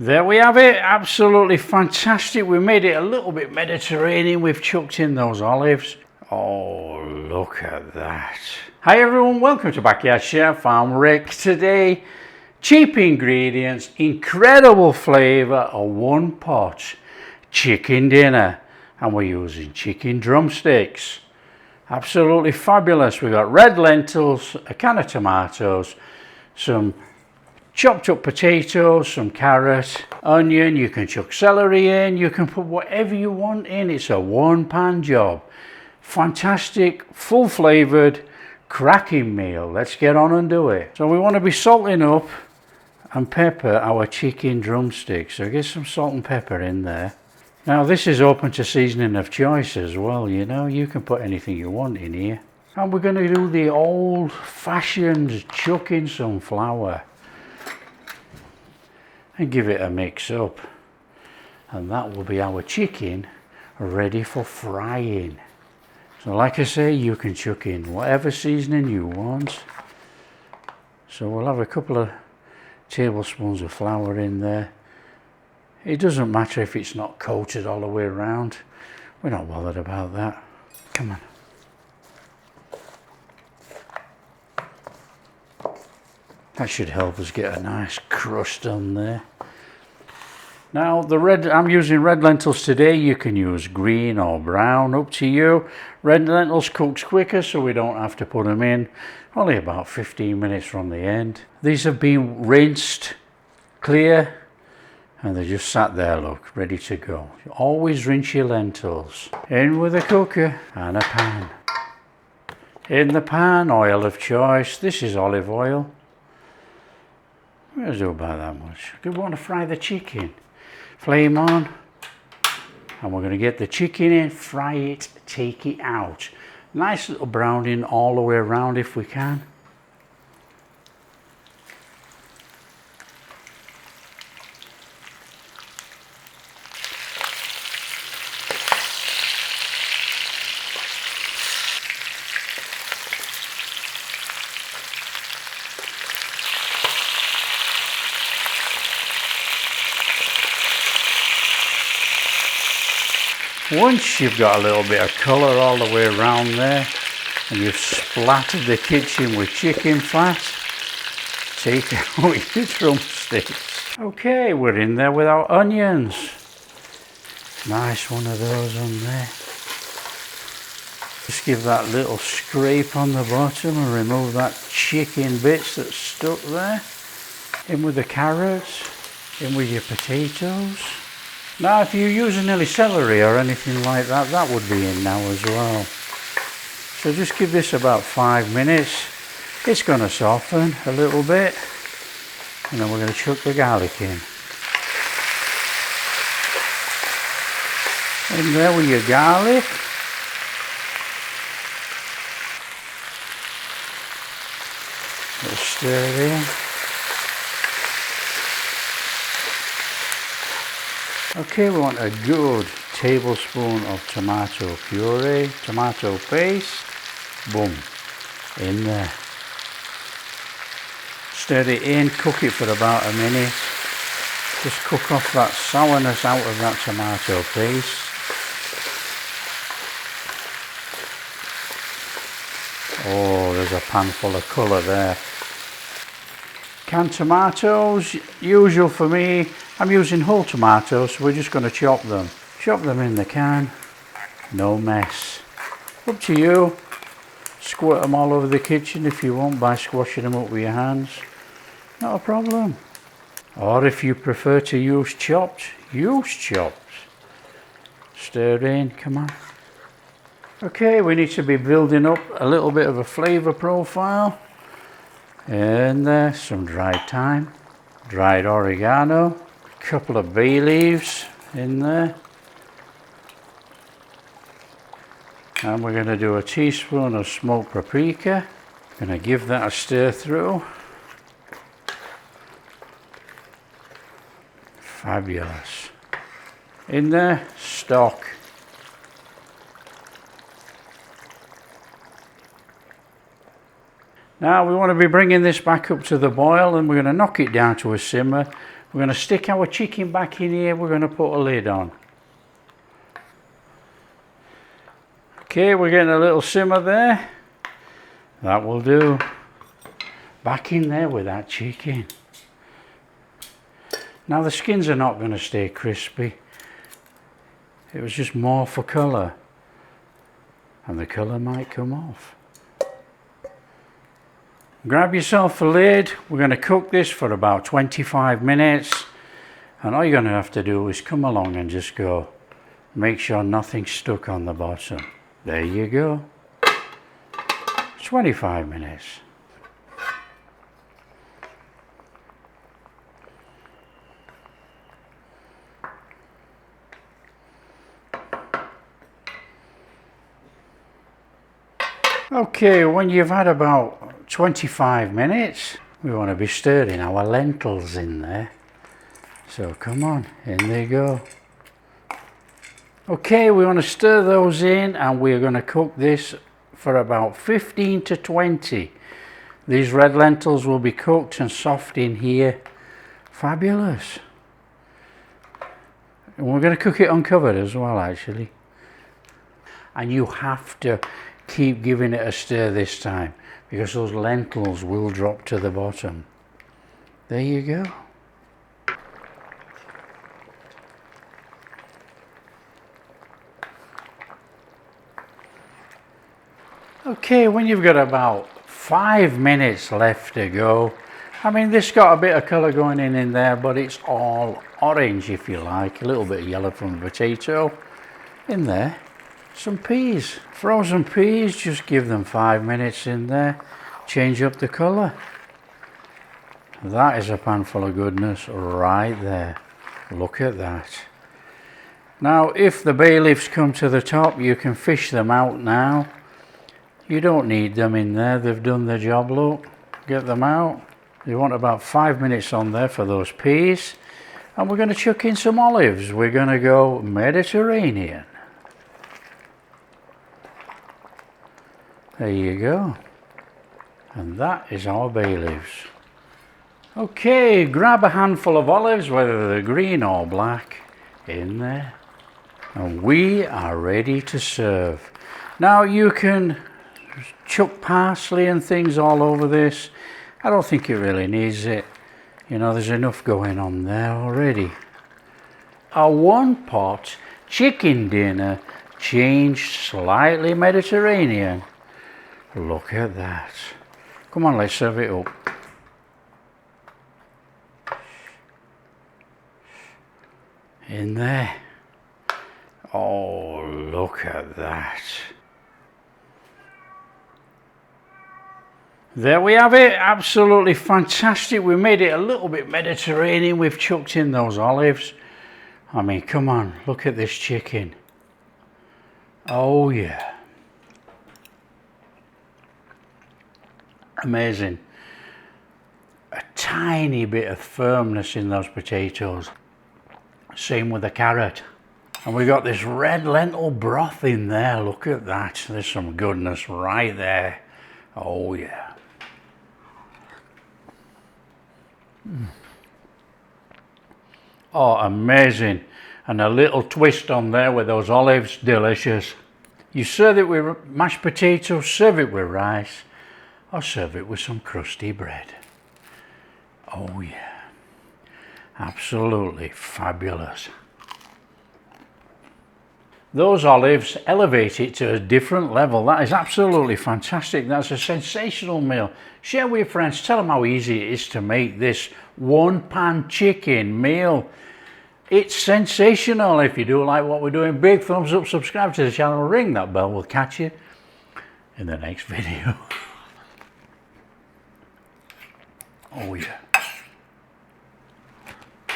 There we have it, absolutely fantastic. We made it a little bit Mediterranean. We've chucked in those olives. Oh, look at that. Hi everyone, welcome to Backyard Chef. I'm Rick. Today, cheap ingredients, incredible flavour, a one pot chicken dinner. And we're using chicken drumsticks. Absolutely fabulous. We've got red lentils, a can of tomatoes, some chopped up potatoes, some carrot, onion. You can chuck celery in, you can put whatever you want in. It's a one pan job. Fantastic, full flavoured, cracking meal. Let's get on and do it. So we want to be salting up and pepper our chicken drumsticks. So get some salt and pepper in there. Now this is open to seasoning of choice as well, you know, you can put anything you want in here. And we're going to do the old fashioned chuck in some flour and give it a mix up, and that will be our chicken ready for frying. So like I say, you can chuck in whatever seasoning you want. So we'll have a couple of tablespoons of flour in there. It doesn't matter if it's not coated all the way around, we're not bothered about that. Come on. That should help us get a nice crust on there. Now I'm using red lentils today. You can use green or brown, up to you. Red lentils cooks quicker, so we don't have to put them in. Only about 15 minutes from the end. These have been rinsed clear and they just sat there, look, ready to go. Always rinse your lentils. In with a cooker and a pan. In the pan, oil of choice. This is olive oil. We're going to do about that much. We want to fry the chicken. Flame on. And we're going to get the chicken in, fry it, take it out. Nice little browning all the way around if we can. Once you've got a little bit of colour all the way around there and you've splattered the kitchen with chicken fat, take out your drumsticks. Okay, we're in there with our onions. Nice one of those on there. Just give that little scrape on the bottom and remove that chicken bits that's stuck there. In with the carrots, in with your potatoes. Now if you're using any celery or anything like that, that would be in now as well. So just give this about 5 minutes. It's going to soften a little bit. And then we're going to chuck the garlic in. In there with your garlic. Little stir it in. Okay, we want a good tablespoon of tomato puree, tomato paste, boom, in there. Stir it in, cook it for about a minute. Just cook off that sourness out of that tomato paste. Oh, there's a pan full of colour there. Canned tomatoes, usual for me. I'm using whole tomatoes, so we're just going to chop them. Chop them in the can, no mess. Up to you. Squirt them all over the kitchen if you want by squashing them up with your hands. Not a problem. Or if you prefer to use chopped, use chopped. Stir in, come on. Okay, we need to be building up a little bit of a flavour profile. And there's some dried thyme, dried oregano. Couple of bay leaves in there, and we're going to do a teaspoon of smoked paprika. Going to give that a stir through. Fabulous. In there, stock. Now we want to be bringing this back up to the boil, and we're going to knock it down to a simmer We're going to stick our chicken back in here. We're going to put a lid on. Okay, we're getting a little simmer there. That will do. Back in there with that chicken. Now the skins are not going to stay crispy. It was just more for colour. And the colour might come off. Grab yourself a lid. We're going to cook this for about 25 minutes. And all you're going to have to do is come along and just go. Make sure nothing's stuck on the bottom. There you go. 25 minutes. Okay, when you've had about 25 minutes, we want to be stirring our lentils in there. So come on, in they go. Okay, we want to stir those in and we're going to cook this for about 15 to 20. These red lentils will be cooked and soft in here. Fabulous. And we're going to cook it uncovered as well, actually. And you have to keep giving it a stir this time because those lentils will drop to the bottom. There you go. Okay, when you've got about 5 minutes left to go, I mean this got a bit of colour going in there, but it's all orange if you like, a little bit of yellow from the potato in there. Some peas, frozen peas, just give them 5 minutes in there, change up the colour. That is a pan full of goodness right there. Look at that. Now if the bay leaves come to the top, you can fish them out now. You don't need them in there, they've done their job, look. Get them out. You want about 5 minutes on there for those peas. And we're going to chuck in some olives. We're going to go Mediterranean. There you go. And that is our bay leaves. Okay, grab a handful of olives, whether they're green or black, in there. And we are ready to serve. Now you can chuck parsley and things all over this. I don't think it really needs it. You know, there's enough going on there already. A one pot chicken dinner changed slightly Mediterranean. Look at that. Come on, let's serve it up. In there. Oh, look at that. There we have it, absolutely fantastic. We made it a little bit Mediterranean. We've chucked in those olives. I mean, come on, look at this chicken. Oh yeah. Amazing. A tiny bit of firmness in those potatoes. Same with the carrot. And we got this red lentil broth in there. Look at that. There's some goodness right there. Oh yeah. Oh, amazing. And a little twist on there with those olives, delicious. You serve it with mashed potatoes, serve it with rice, or serve it with some crusty bread. Oh yeah, absolutely fabulous. Those olives elevate it to a different level. That is absolutely fantastic. That's a sensational meal. Share with your friends. Tell them how easy it is to make this one pan chicken meal. It's sensational. If you do like what we're doing, big thumbs up, subscribe to the channel, ring that bell. We'll catch you in the next video. Oh yeah.